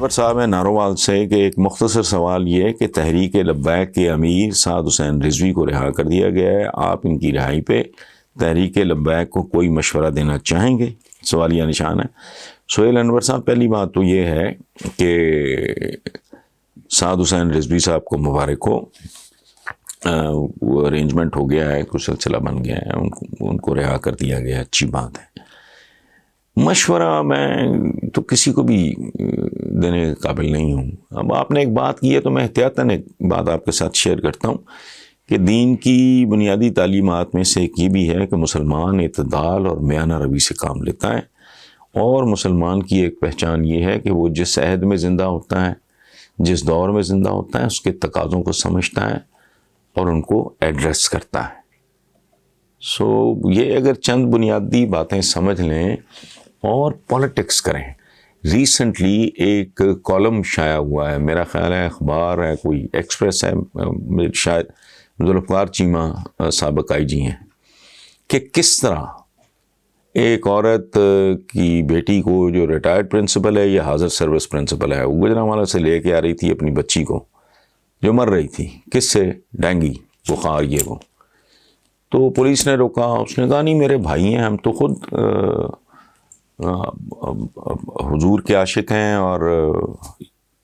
انور صاحب ہیں نارووال سے کہ ایک مختصر سوال یہ ہے کہ تحریک لبیک کے امیر سعد حسین رضوی کو رہا کر دیا گیا ہے، آپ ان کی رہائی پہ تحریک لبیک کو کوئی مشورہ دینا چاہیں گے؟ سوالیہ نشان ہے۔ سہیل انور صاحب، پہلی بات تو یہ ہے کہ سعد حسین رضوی صاحب کو مبارک ہو، وہ ارینجمنٹ ہو گیا ہے، کچھ سلسلہ بن گیا ہے، ان کو رہا کر دیا گیا، اچھی بات ہے۔ مشورہ میں تو کسی کو بھی دینے کے قابل نہیں ہوں۔ اب آپ نے ایک بات کی ہے تو میں احتیاطاً ایک بات آپ کے ساتھ شیئر کرتا ہوں کہ دین کی بنیادی تعلیمات میں سے ایک یہ بھی ہے کہ مسلمان اعتدال اور میانہ روی سے کام لیتا ہے، اور مسلمان کی ایک پہچان یہ ہے کہ وہ جس عہد میں زندہ ہوتا ہے، جس دور میں زندہ ہوتا ہے، اس کے تقاضوں کو سمجھتا ہے اور ان کو ایڈریس کرتا ہے۔ یہ اگر چند بنیادی باتیں سمجھ لیں اور پولیٹکس کریں۔ ریسنٹلی ایک کالم شائع ہوا ہے، میرا خیال ہے اخبار ہے، کوئی ایکسپریس ہے، شاید ذوالفقار چیمہ سابق آئی جی ہیں، کہ کس طرح ایک عورت کی بیٹی کو جو ریٹائرڈ پرنسپل ہے یا حاضر سروس پرنسپل ہے، وہ گوجرانوالہ سے لے کے آ رہی تھی اپنی بچی کو جو مر رہی تھی، کس سے؟ ڈینگی بخار یہ وہ۔ تو پولیس نے روکا، اس نے کہا نہیں میرے بھائی ہیں، ہم تو خود حضور کے عاشق ہیں اور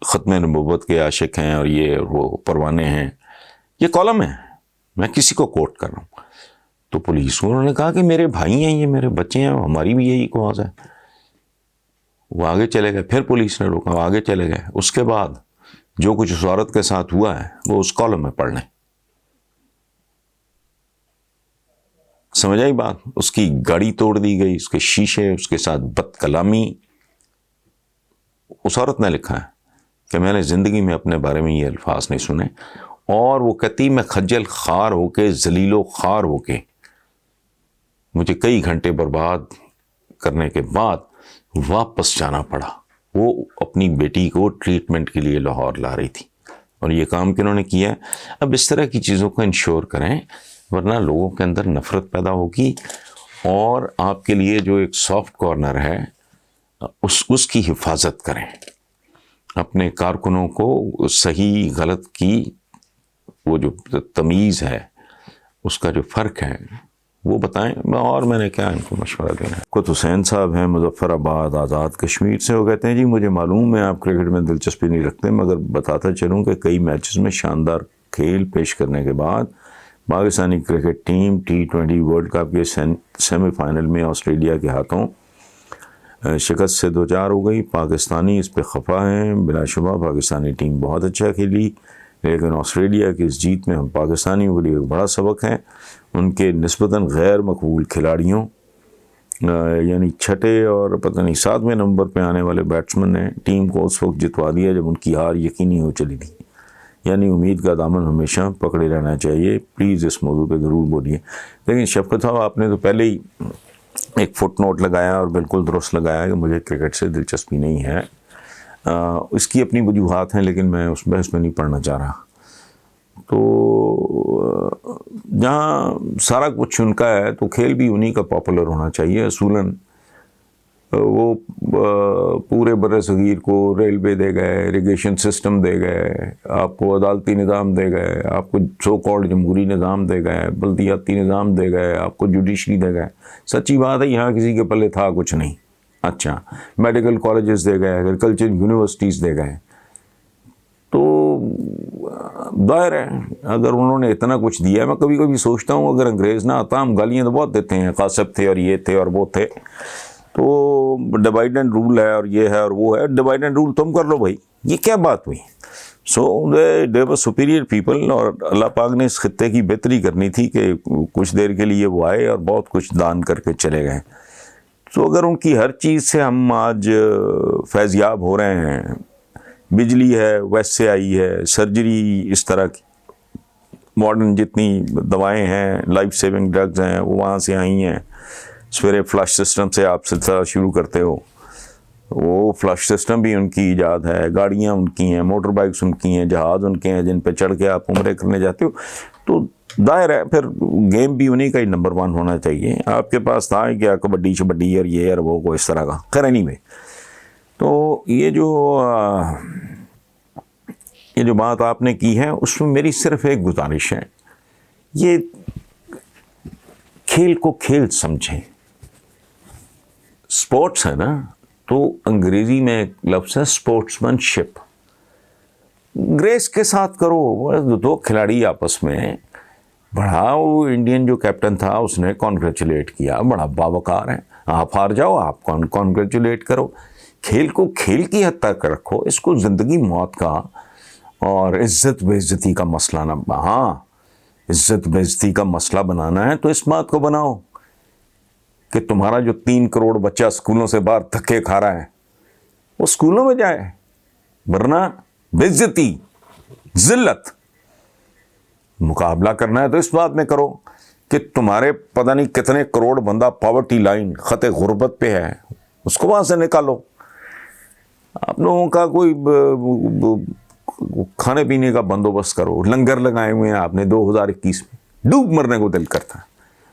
ختم نبوت کے عاشق ہیں، اور یہ وہ پروانے ہیں۔ یہ کالم ہے، میں کسی کو کوٹ کر رہا ہوں۔ تو پولیس انہوں نے کہا کہ میرے بھائی ہیں، یہ میرے بچے ہیں، ہماری بھی یہی کاز ہے۔ وہ آگے چلے گئے، پھر پولیس نے روکا، وہ آگے چلے گئے۔ اس کے بعد جو کچھ اس عورت کے ساتھ ہوا ہے وہ اس کالم میں پڑھ لیں۔ سمجھ آئی بات؟ اس کی گاڑی توڑ دی گئی، اس کے شیشے، اس کے ساتھ بد کلامی۔ اس عورت نے لکھا ہے کہ میں نے زندگی میں اپنے بارے میں یہ الفاظ نہیں سنے، اور وہ کہتی میں خجل خوار ہو کے، ذلیل و خوار ہو کے، مجھے کئی گھنٹے برباد کرنے کے بعد واپس جانا پڑا۔ وہ اپنی بیٹی کو ٹریٹمنٹ کے لیے لاہور لا رہی تھی، اور یہ کام کنہوں نے کیا ہے؟ اب اس طرح کی چیزوں کو انشور کریں، ورنہ لوگوں کے اندر نفرت پیدا ہوگی، اور آپ کے لیے جو ایک سافٹ کارنر ہے اس کی حفاظت کریں۔ اپنے کارکنوں کو صحیح غلط کی وہ جو تمیز ہے، اس کا جو فرق ہے وہ بتائیں۔ اور میں نے کیا ان کو مشورہ دینا ہے؟ خود حسین صاحب ہیں مظفر آباد آزاد کشمیر سے، وہ کہتے ہیں جی مجھے معلوم ہے آپ کرکٹ میں دلچسپی نہیں رکھتے، مگر بتاتا چلوں کہ کئی میچز میں شاندار کھیل پیش کرنے کے بعد Pakistani cricket team T20 world cup کے سیمی فائنل میں آسٹریلیا کے ہاتھوں شکست سے دوچار ہو گئی۔ پاکستانی اس پہ خفا ہیں، بلا شبہ پاکستانی ٹیم بہت اچھا کھیلی، لیکن آسٹریلیا کی اس جیت میں ہم پاکستانیوں کے لیے ایک بڑا سبق ہے۔ ان کے نسبتاً غیر مقبول کھلاڑیوں، یعنی چھٹے اور پتہ نہیں 7ویں نمبر پہ آنے والے بیٹسمین نے ٹیم کو اس وقت جتوا دیا جب ان کی ہار یقینی ہو چلی تھی۔ یعنی امید کا دامن ہمیشہ پکڑے رہنا چاہیے۔ پلیز اس موضوع پہ ضرور بولیے۔ لیکن شفقت صاحب، آپ نے تو پہلے ہی ایک فٹ نوٹ لگایا اور بالکل درست لگایا کہ مجھے کرکٹ سے دلچسپی نہیں ہے۔ اس کی اپنی وجوہات ہیں، لیکن میں اس بحث میں نہیں پڑھنا چاہ رہا۔ تو جہاں سارا کچھ ان کا ہے تو کھیل بھی انہی کا پاپولر ہونا چاہیے۔ اصولاً وہ پورے بر صغیر کو ریلوے دے گئے، اریگیشن سسٹم دے گئے، آپ کو عدالتی نظام دے گئے، آپ کو سو کالڈ جمہوری نظام دے گئے، بلدیاتی نظام دے گئے، آپ کو جوڈیشری دے گئے۔ سچی بات ہے یہاں کسی کے پلے تھا کچھ نہیں۔ اچھا، میڈیکل کالجز دے گئے، ایگریکلچر یونیورسٹیز دے گئے۔ تو ظاہر ہے اگر انہوں نے اتنا کچھ دیا ہے، میں کبھی کبھی سوچتا ہوں اگر انگریز نہ آتا، ہم گالیاں تو بہت دیتے ہیں، قاصب تھے اور یہ تھے اور وہ تھے، تو ڈیوائڈ اینڈ رول ہے اور یہ ہے اور وہ ہے، ڈیوائڈ اینڈ رول تم کر لو بھائی، یہ کیا بات ہوئی؟ دے ور سپیریئر پیپل، اور اللہ پاک نے اس خطے کی بہتری کرنی تھی کہ کچھ دیر کے لیے وہ آئے اور بہت کچھ دان کر کے چلے گئے۔ تو اگر ان کی ہر چیز سے ہم آج فیض یاب ہو رہے ہیں، بجلی ہے ویسٹ سے آئی ہے، سرجری اس طرح کی ماڈرن جتنی دوائیں ہیں، لائف سیونگ ڈرگز ہیں، وہ وہاں سے آئی ہیں۔ سویرے فلش سسٹم سے آپ سلسلہ شروع کرتے ہو، وہ فلش سسٹم بھی ان کی ایجاد ہے، گاڑیاں ان کی ہیں، موٹر بائکس ان کی ہیں، جہاز ان کے ہیں جن پہ چڑھ کے آپ عمرے کرنے جاتے ہو۔ تو ظاہر ہے پھر گیم بھی انہیں کا ہی نمبر 1 ہونا چاہیے۔ آپ کے پاس تھا کیا کبڈی شبڈی اور یہ اور وہ کو اس طرح کا؟ خیر اینی وے، تو یہ جو بات آپ نے کی ہے اس میں میری صرف ایک گزارش ہے، یہ کھیل کو کھیل سمجھیں. اسپورٹس ہے نا، تو انگریزی میں ایک لفظ ہے اسپورٹس مین شپ. گریس کے ساتھ کرو. دو کھلاڑی آپس میں، بڑا وہ انڈین جو کیپٹن تھا اس نے کانگریچولیٹ کیا، بڑا باوقار ہے. آپ ہار جاؤ، آپ کانگریچولیٹ کرو. کھیل کو کھیل کی حد تک رکھو، اس کو زندگی موت کا اور عزت بے عزتی کا مسئلہ نہ. ہاں، عزت بے عزتی کا مسئلہ بنانا ہے تو اس بات کو بناؤ کہ تمہارا جو 3 کروڑ بچہ اسکولوں سے باہر دھکے کھا رہا ہے وہ اسکولوں میں جائے، ورنہ بے عزتی، ذلت. مقابلہ کرنا ہے تو اس بات میں کرو کہ تمہارے پتہ نہیں کتنے کروڑ بندہ پاورٹی لائن، خط غربت پہ ہے، اس کو وہاں سے نکالو. آپ لوگوں کا کوئی کھانے پینے کا بندوبست کرو. لنگر لگائے ہوئے ہیں آپ نے 2021 میں، ڈوب مرنے کو دل کرتا ہے.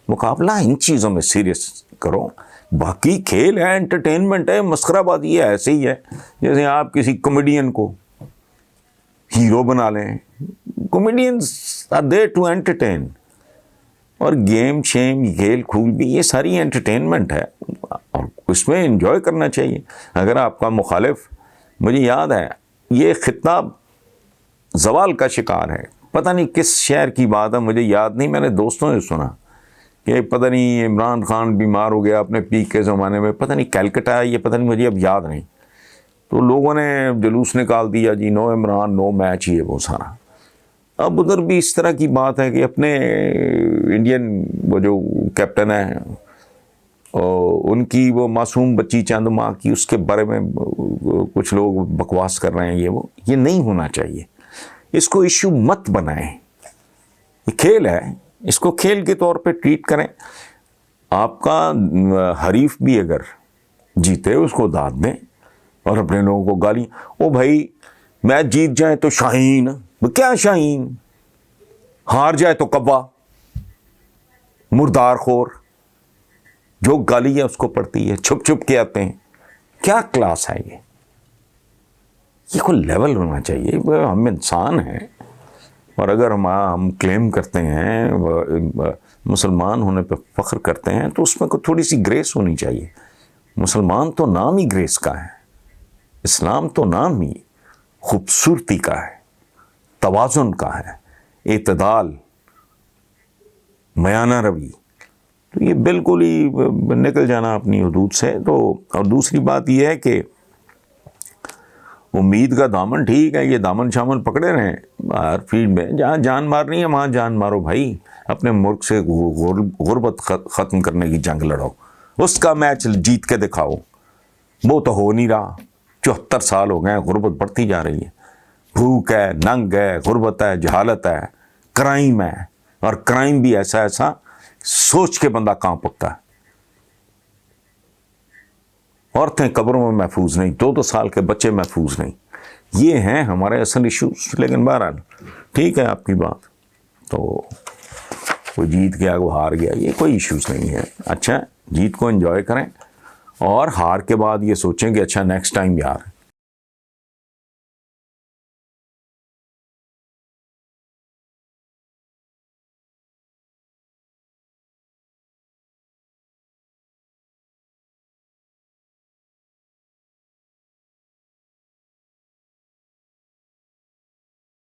مقابلہ ان چیزوں میں سیریس کرو. باقی کھیل ہے، انٹرٹینمنٹ ہے، مسخرہ بازی ہے. ایسے ہی ہے جیسے آپ کسی کامیڈین کو ہیرو بنا لیں. Comedians are there to entertain. اور گیم شیم، کھیل کھول بھی، یہ ساری انٹرٹینمنٹ ہے اور اس میں انجوائے کرنا چاہیے. اگر آپ کا مخالف، مجھے یاد ہے یہ خطہ زوال کا شکار ہے، پتہ نہیں کس شہر کی بات ہے، مجھے یاد نہیں، میں نے دوستوں سے سنا کہ پتہ نہیں عمران خان بیمار ہو گیا اپنے پیک کے زمانے میں، پتہ نہیں کیلکٹا ہے یہ، پتہ نہیں، مجھے اب یاد نہیں. تو لوگوں نے جلوس نکال دیا جی، نو عمران، نو میچ، یہ وہ سارا. اب ادھر بھی اس طرح کی بات ہے کہ اپنے انڈین وہ جو کیپٹن ہے ان کی وہ معصوم بچی چند ماہ کی، اس کے بارے میں کچھ لوگ بکواس کر رہے ہیں. یہ نہیں ہونا چاہیے. اس کو ایشو مت بنائیں. یہ کھیل ہے، اس کو کھیل کے طور پہ ٹریٹ کریں. آپ کا حریف بھی اگر جیتے اس کو داد دیں اور اپنے لوگوں کو گالی. او بھائی میچ جیت جائے تو شاہین، کیا شاہین، ہار جائے تو کبا، مردار خور، جو گالی ہے اس کو پڑتی ہے، چھپ چھپ کے آتے ہیں. کیا کلاس ہے یہ کوئی لیول ہونا چاہیے. ہم انسان ہیں اور اگر ہم کلیم کرتے ہیں، مسلمان ہونے پہ فخر کرتے ہیں، تو اس میں کوئی تھوڑی سی گریس ہونی چاہیے. مسلمان تو نام ہی گریس کا ہے، اسلام تو نام ہی خوبصورتی کا ہے، توازن کا ہے، اعتدال، میانہ روی. تو یہ بالکل ہی نکل جانا اپنی حدود سے. تو اور دوسری بات یہ ہے کہ امید کا دامن، ٹھیک ہے، یہ دامن شامن پکڑے رہیں ہر فیلڈ میں. جہاں جان مارنی ہے وہاں جان مارو بھائی. اپنے ملک سے غربت ختم کرنے کی جنگ لڑو، اس کا میچ جیت کے دکھاؤ. وہ تو ہو نہیں رہا. 74 سال ہو گئے، غربت بڑھتی جا رہی ہے. بھوک ہے، ننگ ہے، غربت ہے، جہالت ہے، کرائم ہے. اور کرائم بھی ایسا سوچ کے بندہ کہاں پکتا ہے. عورتیں قبروں میں محفوظ نہیں، 2 سال کے بچے محفوظ نہیں. یہ ہیں ہمارے اصل ایشوز. لیکن بہرحال ٹھیک ہے آپ کی بات. تو کوئی جیت گیا، وہ ہار گیا، یہ کوئی ایشوز نہیں ہے. اچھا، جیت کو انجوائے کریں اور ہار کے بعد یہ سوچیں کہ اچھا نیکسٹ ٹائم یار